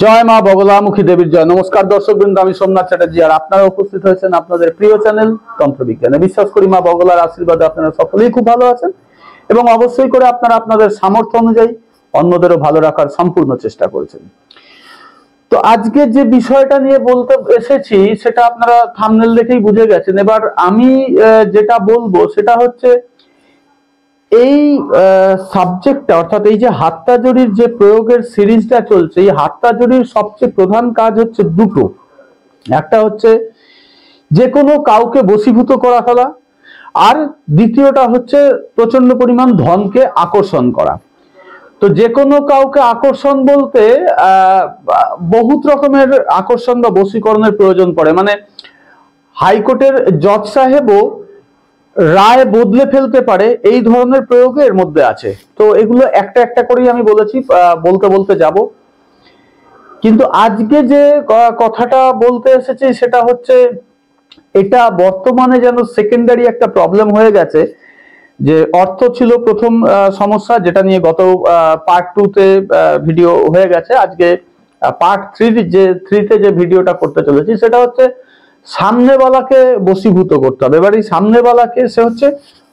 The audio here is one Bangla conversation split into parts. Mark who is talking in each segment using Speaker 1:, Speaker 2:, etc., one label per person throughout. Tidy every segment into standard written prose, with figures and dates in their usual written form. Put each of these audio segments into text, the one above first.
Speaker 1: জয় মা বগলামুখী দেবীর জয়। নমস্কার দর্শক বৃন্দ, আমি সোমনাথ চ্যাটার্জি আর আপনারা উপস্থিত হয়েছেন আপনাদের প্রিয় চ্যানেল তন্ত্রবিজ্ঞানে। বিশ্বাস করি মা বগলার আশীর্বাদে আপনারা সকলেই খুব ভালো আছেন এবং অবশ্যই করে আপনারা আপনাদের সামর্থ্য অনুযায়ী অন্যদেরও ভালো রাখার সম্পূর্ণ চেষ্টা করেছেন। তো আজকে যে বিষয়টা নিয়ে বলতে এসেছি সেটা আপনারা থাম্বনেল দেখেই বুঝে গেছেন। এবার আমি যেটা বলবো সেটা হচ্ছে এই সাবজেক্টটা, অর্থাৎ এই যে হাততাজড়ির যে প্রয়োগের সিরিজটা চলছে, এই হাততাজড়ির সবচেয়ে প্রধান কাজ হচ্ছে দুটো। একটা হচ্ছে যে কোনো কাউকে বশীভূত করা ফেলা, আর দ্বিতীয়টা হচ্ছে প্রচন্ড পরিমাণ ধনকে আকর্ষণ করা। তো যে কোনো কাউকে আকর্ষণ বলতে বহুত রকমের আকর্ষণ বা বশীকরণের প্রয়োজন পড়ে। মানে হাইকোর্টের জজ সাহেবও রায় বদলে ফেলতে পারে, এই ধরনের প্রয়োগ এর মধ্যে আছে। তো এগুলো একটা একটা করেই আমি বলেছি, বলতে বলতে যাব। কিন্তু আজকে যে কথাটা বলতে এসেছি সেটা হচ্ছে এটা বর্তমানে যেন সেকেন্ডারি একটা প্রবলেম হয়ে গেছে। যে অর্থ ছিল প্রথম সমস্যা, যেটা নিয়ে গত পার্ট 2 তে ভিডিও হয়ে গেছে। আজকে পার্ট 3 তে যে ভিডিওটা করতে চলেছি সেটা হচ্ছে সামনেওয়ালাকে বশীভূত করতে হবে। এবার এই সামনেওয়ালাকে, সে হচ্ছে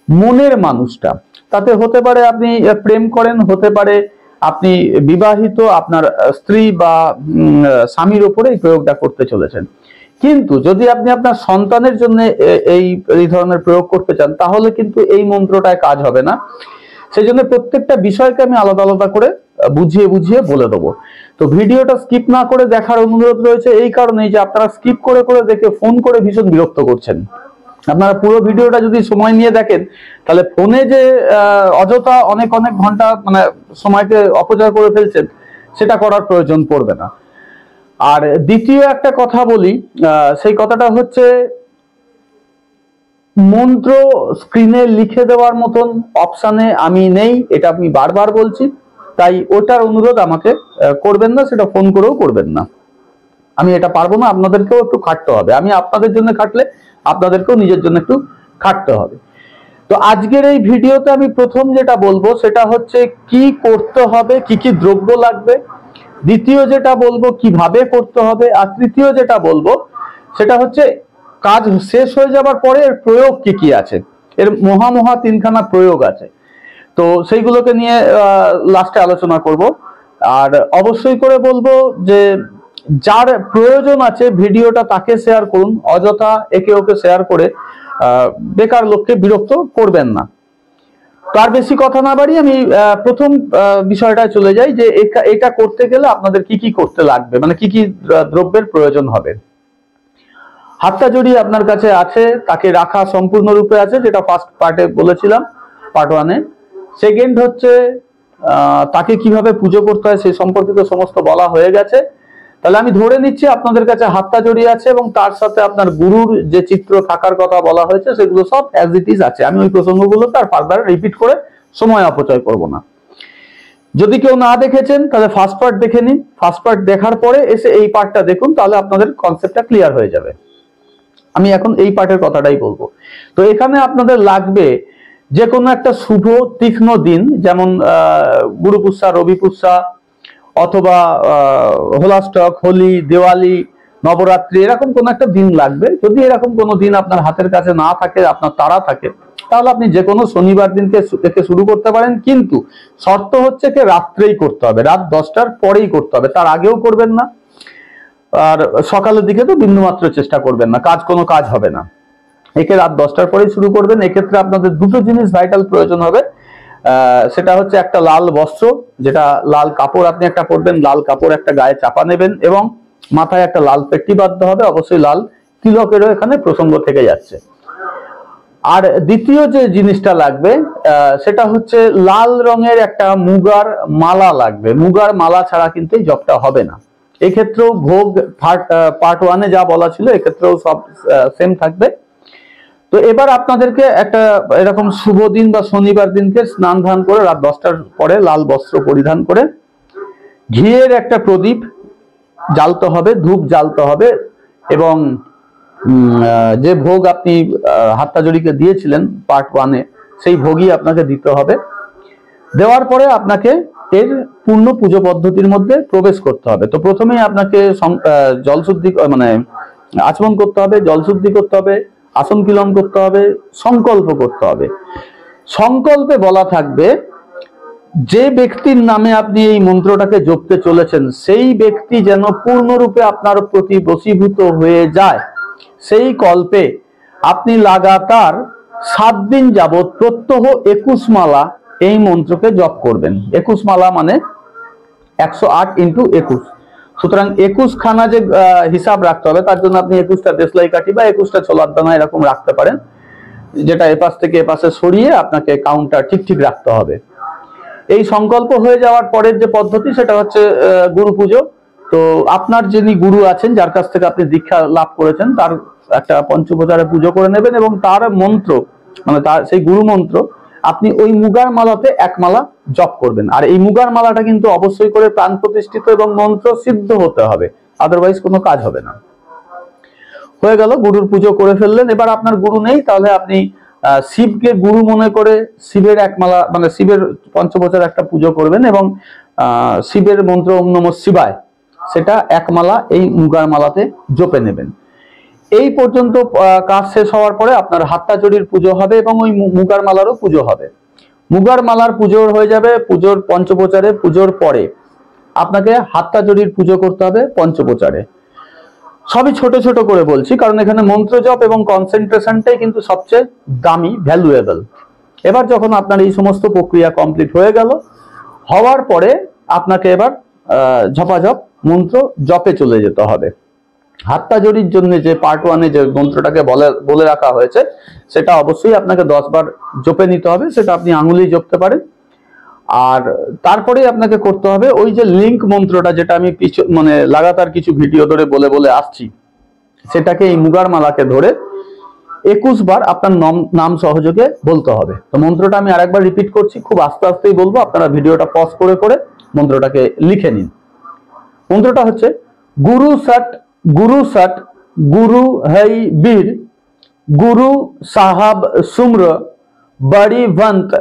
Speaker 1: মনের মানুষটা। তাতে হতে পারে আপনি প্রেম করেন, হতে পারে আপনি বিবাহিত, আপনার স্ত্রী বা স্বামীর উপরে এই প্রয়োগটা করতে চলেছেন। কিন্তু যদি আপনি আপনার সন্তানের জন্য এই ধরনের প্রয়োগ করতে চান তাহলে কিন্তু এই মন্ত্রটায় কাজ হবে না। সেই জন্য প্রত্যেকটা বিষয়কে আমি আলাদা আলাদা করে বুঝিয়ে বুঝিয়ে বলে দেবো। তো ভিডিওটা স্কিপ না করে দেখার অনুরোধ রয়েছে, এই কারণেই যে আপনারা স্কিপ করে করে দেখে ফোন করে ভীষণ বিরক্ত করছেন। আপনারা পুরো ভিডিওটা যদি সময় নিয়ে দেখেন তাহলে ফোনে যে অযথা অনেক অনেক ঘন্টা মানে সময়কে অপচয় করে ফেলছেন, সেটা করার প্রয়োজন পড়বে না। আর দ্বিতীয় একটা কথা বলি, সেই কথাটা হচ্ছে মন্ত্র স্ক্রিনে লিখে দেওয়ার মতন অপশানে আমি নেই, এটা আমি বারবার বলছি। তাই ওটার অনুরোধ আমাকে করবেন না, সেটা ফোন করেও করবেন না। আমি এটা পারবো না, আপনাদেরকেও একটু খাটতে হবে। আমি আপনাদের জন্য খাটলে আপনাদেরকেও নিজের জন্য একটু খাটতে হবে। তো আজকের এই ভিডিওতে আমি প্রথম যেটা বলবো সেটা হচ্ছে কি করতে হবে, কি কি দ্রব্য লাগবে। দ্বিতীয় যেটা বলবো কিভাবে করতে হবে। আর তৃতীয় যেটা বলবো সেটা হচ্ছে কাজ শেষ হয়ে যাবার পরে এর প্রয়োগ কি কি আছে। এর মহা তিনখানা প্রয়োগ আছে, তো সেইগুলোকে নিয়ে লাস্টে আলোচনা করব। আর অবশ্যই করে বলবো যে যার প্রয়োজন আছে ভিডিওটা তাকে শেয়ার করুন, অযথা একে ওকে শেয়ার করে বেকার লোককে বিরক্ত করবেন না। তার বেশি কথা না বাড়ি আমি প্রথম বিষয়টায় চলে যাই যে এটা করতে গেলে আপনাদের কি কি করতে লাগবে, মানে কি কি দ্রব্যের প্রয়োজন হবে। হাততাজড়ি আপনার কাছে আছে, তাকে রাখা সম্পূর্ণরূপে আছে, যেটা ফার্স্ট পার্টে বলেছিলাম, পার্ট 1-এ। সেকেন্ড হচ্ছে তাকে কিভাবে পুজো করতে হয় সেই সম্পর্কিত সমস্ত বলা হয়ে গেছে। তাহলে আমি ধরে নিচ্ছি আপনাদের কাছে হাততাজড়ি আছে এবং তার সাথে আপনার গুরুর যে চিত্র থাকার কথা বলা হয়েছে সেগুলো সব অ্যাজ ইট ইজ আছে। আমি ওই প্রসঙ্গগুলো তার ফার্দার রিপিট করে সময় অপচয় করব না। যদি কেউ না দেখেছেন তাহলে ফার্স্ট পার্ট দেখে নিন, ফার্স্ট পার্ট দেখার পরে এসে এই পার্টটা দেখুন, তাহলে আপনাদের কনসেপ্টটা ক্লিয়ার হয়ে যাবে। আমি এখন এই পার্টের কথাটাই বলবো। তো এখানে আপনাদের লাগবে যে কোনো একটা শুভ তীক্ষ্ণ দিন, যেমন গুরু পুষ্যা, রবি পুষ্যা, অথবা হোলাস্টক, হোলি, দেওয়ালি, নবরাত্রি, এরকম কোন একটা দিন লাগবে। যদি এরকম কোনো দিন আপনার হাতের কাছে না থাকে, আপনার তাড়া থাকে, তাহলে আপনি যে কোনো শনিবার দিনকে থেকে শুরু করতে পারেন। কিন্তু শর্ত হচ্ছে কি রাত্রেই করতে হবে, রাত 10টার পরেই করতে হবে, তার আগেও করবেন না। আর সকালের দিকে তো বিন্দুমাত্র চেষ্টা করবেন না, কোনো কাজ হবে না। একে রাত 10টার পরেই শুরু করবেন। এক্ষেত্রে আপনাদের দুটো জিনিস ভাইটাল প্রয়োজন হবে। সেটা হচ্ছে একটা লাল বস্ত্র, যেটা লাল কাপড় আপনি একটা পরবেন, লাল কাপড় একটা গায়ে চাপা নেবেন এবং মাথায় একটা লাল পেট্টি বাঁধতে হবে। অবশ্যই লাল তিলকেরও এখানে প্রসঙ্গ থেকে যাচ্ছে। আর দ্বিতীয় যে জিনিসটা লাগবে সেটা হচ্ছে লাল রঙের একটা মুগার মালা লাগবে। মুগার মালা ছাড়া কিন্তু এই জবটা হবে না। এক্ষেত্রেও ভোগ পার্ট 1-এ যা বলা ছিল এক্ষেত্রেও সব সেম থাকবে। তো এবার আপনাদেরকে একটা এরকম শুভ দিন বা শনিবার দিনকে স্নান ধান করে রাত 10টার পরে লাল বস্ত্র পরিধান করে ঘিয়ের একটা প্রদীপ জ্বালতে হবে, ধূপ জ্বালতে হবে এবং যে ভোগ আপনি হাততাজড়িকে দিয়েছিলেন পার্ট 1-এ সেই ভোগই আপনাকে দিতে হবে। দেওয়ার পরে আপনাকে এর পূর্ণ পুজো পদ্ধতির মধ্যে প্রবেশ করতে হবে। তো প্রথমেই আপনাকে জলশুদ্ধি মানে আচমন করতে হবে, জলশুদ্ধি করতে হবে, আসন কিলন করতে হবে, সংকল্প করতে হবে। সংকল্পে বলা থাকবে যে ব্যক্তির নামে আপনি এই মন্ত্রটাকে জপতে চলেছেন সেই ব্যক্তি যেন পূর্ণরূপে আপনার প্রতি বশীভূত হয়ে যায়, সেই কল্পে আপনি লাগাতার 7 দিন যাবৎ প্রত্যহ 21 মালা এই মন্ত্রকে জপ করবেন। 21 মালা মানে 108 × 21। সুতরাং 21 খানা যে হিসাব রাখতে হবে, তার জন্য আপনি 21টা দেশলাই কাঠি বা 21টা ছোলার দানা এরকম রাখতে পারেন, যেটা এপাশ থেকে এপাশে সরিয়ে আপনাকে কাউন্টটা ঠিক ঠিক রাখতে হবে। এই সংকল্প হয়ে যাওয়ার পরের যে পদ্ধতি সেটা হচ্ছে গুরু পুজো। তো আপনার যিনি গুরু আছেন, যার কাছ থেকে আপনি দীক্ষা লাভ করেছেন, তার একটা পঞ্চোপচারে পুজো করে নেবেন এবং তার মন্ত্র মানে তার সেই গুরু মন্ত্র আপনি ওই মুগার মালাতে 1 মালা জপ করবেন। আর এই মুগার মালাটা কিন্তু অবশ্যই করে প্রাণ প্রতিষ্ঠিত এবং মন্ত্র সিদ্ধ হতে হবে, আদারওয়াইজ কোনো কাজ হবে না। হয়ে গেল, গুরুর পুজো করে ফেললেন। এবার আপনার গুরু নেই, তাহলে আপনি শিবকে গুরু মনে করে শিবের 1 মালা মানে শিবের পঞ্চবচর একটা পুজো করবেন এবং শিবের মন্ত্র ওম নমঃ শিবায় সেটা 1 মালা এই মুগার মালাতে জপে নেবেন। এই পর্যন্ত কাজ শেষ হওয়ার পরে আপনার হাত্তাচড়ির পুজো হবে এবং ওই মুগার মালারও পুজো হবে। মুগার মালার পুজো হয়ে যাবে পুজোর পঞ্চপ্রচারে। পুজোর পরে আপনাকে হাত্তাচড়ির পুজো করতে হবে পঞ্চপ্রচারে। সবই ছোট ছোট করে বলছি, কারণ এখানে মন্ত্র জপ এবং কনসেন্ট্রেশনটাই কিন্তু সবচেয়ে দামি, ভ্যালুয়েবল। এবার যখন আপনার এই সমস্ত প্রক্রিয়া কমপ্লিট হয়ে গেল, হওয়ার পরে আপনাকে এবার ঝপাঝপ মন্ত্র জপে চলে যেতে হবে। হাত্তাজড়ির জন্য যে পার্ট 1-এ যে মন্ত্রটাকে বলে রাখা হয়েছে সেটা অবশ্যই আপনাকে 10 বার জপে নিতে হবে। সেটা আপনি আঙুলেই জপতে পারেন। আর তারপরে আপনাকে করতে হবে ওই যে লিঙ্ক মন্ত্রটা, যেটা আমি মানে লাগাতার কিছু ভিডিও ধরে বলে আসছি, সেটাকে এই মুগার মালাকে ধরে 21 বার আপনার নাম সহযোগে বলতে হবে। তো মন্ত্রটা আমি আরেকবার রিপিট করছি, খুব আস্তে আস্তেই বলবো, আপনারা ভিডিওটা পজ করে করে মন্ত্রটাকে লিখে নিন। মন্ত্রটা হচ্ছে গুরু সট গুরু হই বীর, গুরু সাহাব সুম্র बड़ी वंत,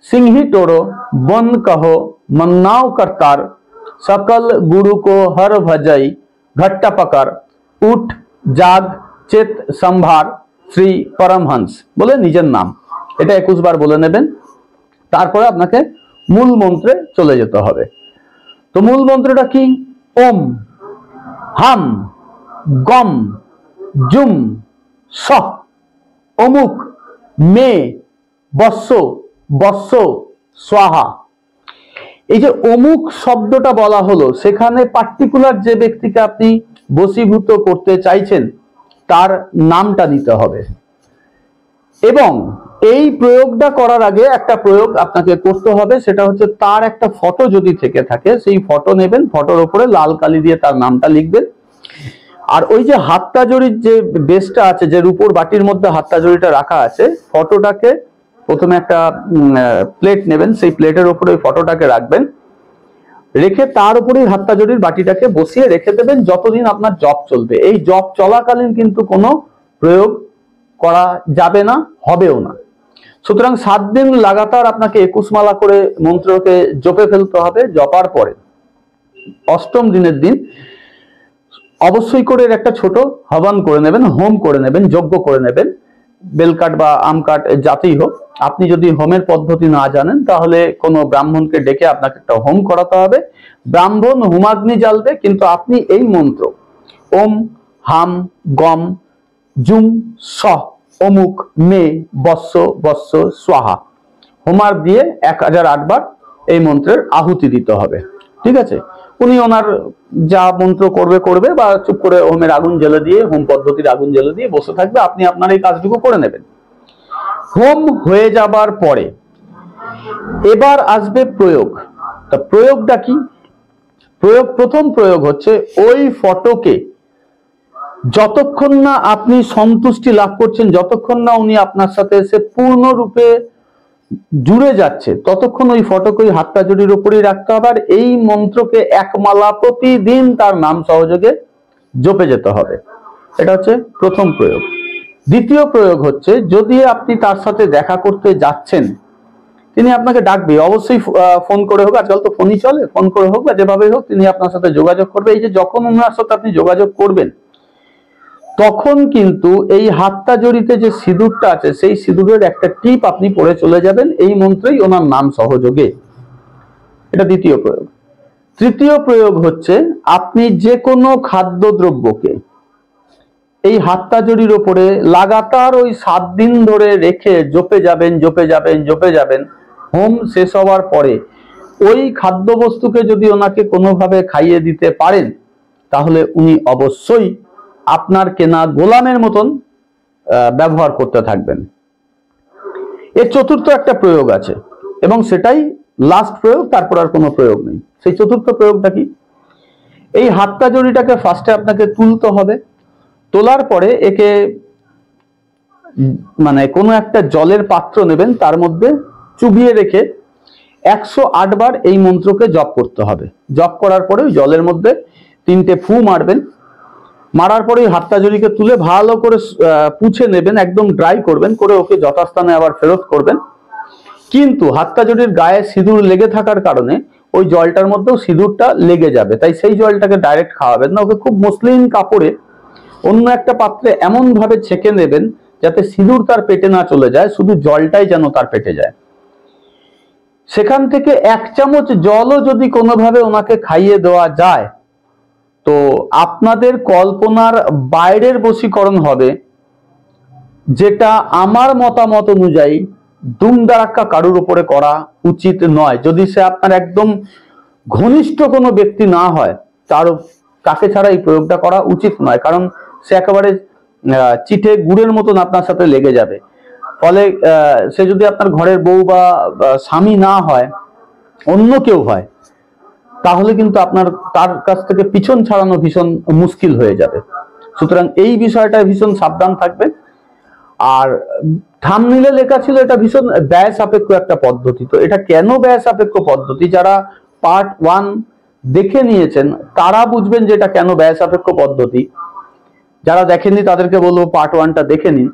Speaker 1: सिंही टोरो बन कहो मन्नाव करतार, सकल गुरु को हर भजई घट्टा पकर, उठ जाग চেত সম্ভার শ্রী পরমহংস বলে নিজের নাম এটা 21 বার বলে নেবেন। তারপরে আপনাকে মূল মন্ত্রে চলে যেতে হবে। তো মূল মন্ত্রটা কি? ওম হাম গম জুম স অমুক মে বস্য বস্য স্বাহা। এই যে অমুক শব্দটা বলা হলো, সেখানে পার্টিকুলার যে ব্যক্তিকে আপনি বশীভূত করতে চাইছেন তার নামটা নিতে হবে। এবং এই প্রয়োগটা করার আগে একটা প্রয়োগ আপনাকে করতে হবে, সেটা হচ্ছে তার একটা ফটো যদি থেকে থাকে সেই ফটো নেবেন, ফটোর উপরে লাল কালি দিয়ে তার নামটা লিখবেন। আর ওই যে হাত্তাজড়ির যে বেসটা আছে, যে রূপোর বাটির মধ্যে হাত্তাজড়িটা রাখা আছে, ফটোটাকে প্রথমে একটা প্লেট নেবেন, সেই প্লেটের উপরে ওই ফটোটাকে রাখবেন, রেখে তার উপরে হাত্তাজড়ির বাটিটাকে বসিয়ে রেখে দেবেন যতদিন আপনার জপ চলবে। এই জপ চলাকালীন কিন্তু কোনো প্রয়োগ করা যাবে না, হবেও না। সুতরাং 7 দিন লাগাতার আপনাকে 21 মালা করে মন্ত্রকে জপে ফেলতে হবে। জপার পরে 8ম দিনের দিন অবশ্যই করে একটা ছোট হবন করে নেবেন, হোম করে নেবেন, যজ্ঞ করে নেবেন, বেলকাঠ বা আম কাঠ যাতেই হোক। আপনি যদি হোমের পদ্ধতি না জানেন তাহলে কোনো ব্রাহ্মণকে ডেকে আপনাকে একটা হোম করাতে হবে। ব্রাহ্মণ হোমাগ্নি জ্বালবে, কিন্তু আপনি এই মন্ত্র ওম হাম গম জুম স অমুক মে বস্য বস্য স্বাহা হোমার দিয়ে 1008 বার এই মন্ত্রের আহুতি দিতে হবে। ঠিক আছে? উনি ওনার যা মন্ত্র করবে বা চুপ করে হোমের আগুন জ্বেলে দিয়ে, হোম পদ্ধতির আগুন জ্বেলে দিয়ে বসে থাকবে। আপনি আপনার এই কাজটুকু করে নেবেন। হোম হয়ে যাবার পরে এবার আসবে প্রয়োগ। তা প্রয়োগটা কি? প্রথম প্রয়োগ হচ্ছে ওই ফটোকে যতক্ষণ না আপনি সন্তুষ্টি লাভ করছেন, যতক্ষণ না উনি আপনার সাথে এসে পূর্ণরূপে জুড়ে যাচ্ছে, ততক্ষণ ওই ফটোকে ওই হাত্তাজড়ির উপরেই রাখতে হবে। আর এই মন্ত্রকে 1 মালা প্রতিদিন তার নাম সহযোগে জপে যেতে হবে। এটা হচ্ছে প্রথম প্রয়োগ। দ্বিতীয় প্রয়োগ হচ্ছে, যদি আপনি তার সাথে দেখা করতে যাচ্ছেন তিনি আপনাকে ডাকবে, অবশ্যই ফোন করে হোক, আজকাল তো ফোনই চলে, ফোন করে হোক বা যেভাবেই হোক তিনি আপনার সাথে যোগাযোগ করবে। এই যে যখন ওনার সাথে আপনি যোগাযোগ করবেন তখন কিন্তু এই হাতটা জড়িতে যে সিঁদুরটা আছে সেই সিঁদুরের একটা টিপ আপনি পড়ে চলে যাবেন এই মন্ত্রেই ওনার নাম সহযোগে। এটা দ্বিতীয় প্রয়োগ। তৃতীয় প্রয়োগ হচ্ছে আপনি যে কোনো খাদ্যদ্রব্যকে এই হাতটা জড়ির ওপরে লাগাতার ওই 7 দিন ধরে রেখে জপে যাবেন। হোম শেষ হওয়ার পরে ওই খাদ্যবস্তুকে যদি ওনাকে কোনোভাবে খাইয়ে দিতে পারেন তাহলে উনি অবশ্যই আপনার কেনা গোলামের মতন ব্যবহার করতে থাকবেন। এর চতুর্থ একটা প্রয়োগ আছে এবং সেটাই লাস্ট প্রয়োগ, তারপর আর কোনো প্রয়োগ নেই। সেই চতুর্থ প্রয়োগটা কি? এই হাতটা জড়িটাকে ফার্স্টে আপনাকে তুলতে হবে। তোলার পরে একে মানে কোনো একটা জলের পাত্র নেবেন, তার মধ্যে চুবিয়ে রেখে 108 বার এই মন্ত্রকে জপ করতে হবে। জপ করার পরে ওই জলের মধ্যে 3টে ফু মারবেন। মারার পরে হাতটা জড়িকে তুলে ভালো করে পুছে নেবেন, একদম ড্রাই করবেন, করে ওকে যথাস্থানে আবার ফেরত করবেন। কিন্তু হাতটা জড়ির গায়ে সিঁদুর লেগে থাকার কারণে ওই জলটার মধ্যেও সিঁদুরটা লেগে যাবে, তাই সেই জলটাকে ডাইরেক্ট খাওয়াবেন না, ওকে খুব মসলিন কাপড়ে অন্য একটা পাত্রে এমন ভাবে ছেঁকে নেবেন যাতে সিঁদুর তার পেটে না চলে যায়, শুধু জলটাই যেন তার পেটে যায়। সেখান থেকে 1 চামচ জলও যদি কোনোভাবে ওনাকে খাইয়ে দেওয়া যায় তো আপনাদের কল্পনার বাইরের বশীকরণ হবে, যেটা আমার মতামত অনুযায়ী দুমদারাক্কা কারুর উপরে করা উচিত নয়। যদি সে আপনার একদম ঘনিষ্ঠ কোনো ব্যক্তি না হয় তাকে ছাড়া এই প্রয়োগটা করা উচিত নয়, কারণ সে একেবারে চিঠে গুড়ের মতন আপনার সাথে লেগে যাবে। ফলে সে যদি আপনার ঘরের বউ বা স্বামী না হয়, অন্য কেউ হয়, তাহলে কিন্তু আপনার তার কাছ থেকে পিছন ছাড়ানো ভীষণ মুশকিল হয়ে যাবে। সুতরাং এই বিষয়টায় ভীষণ সাবধান থাকবে। আর থাম্বনেইলে লেখা ছিল এটা ভীষণ ব্যয় সাপেক্ষ একটা পদ্ধতি। তো এটা কেন ব্যয় সাপেক্ষ পদ্ধতি, যারা পার্ট 1 দেখে নিয়েছেন তারা বুঝবেন যে এটা কেন ব্যয় সাপেক্ষ পদ্ধতি। যারা দেখেননি তাদেরকে বলবো পার্ট 1টা দেখে নিন,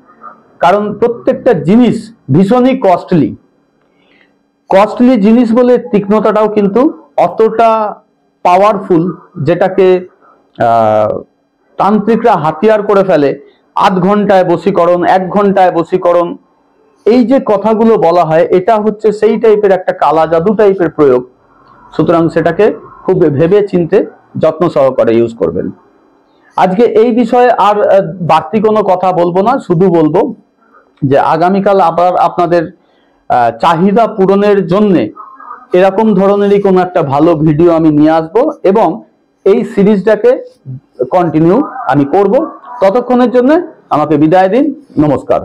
Speaker 1: কারণ প্রত্যেকটা জিনিস ভীষণই কস্টলি জিনিস বলে তীক্ষ্ণতাটাও কিন্তু অতটা পাওয়ারফুল, যেটাকে তান্ত্রিকরা হাতিয়ার করে ফেলে। 8 ঘন্টায় বশীকরণ, 1 ঘন্টায় বশীকরণ, এই যে কথাগুলো বলা হয় এটা হচ্ছে সেই টাইপের একটা কালা জাদু টাইপের প্রয়োগ। সুতরাং সেটাকে খুব ভেবে চিন্তে যত্ন সহকারে ইউজ করবেন। আজকে এই বিষয়ে আর বাড়তি কোনো কথা বলবো না, শুধু বলবো যে আগামীকাল আবার আপনাদের চাহিদা পূরণের জন্য এরকম ধরনেরই কোনো একটা ভালো ভিডিও আমি নিয়ে আসবো এবং এই সিরিজটাকে কন্টিনিউ আমি করব। ততক্ষণের জন্য আমাকে বিদায় দিন। নমস্কার।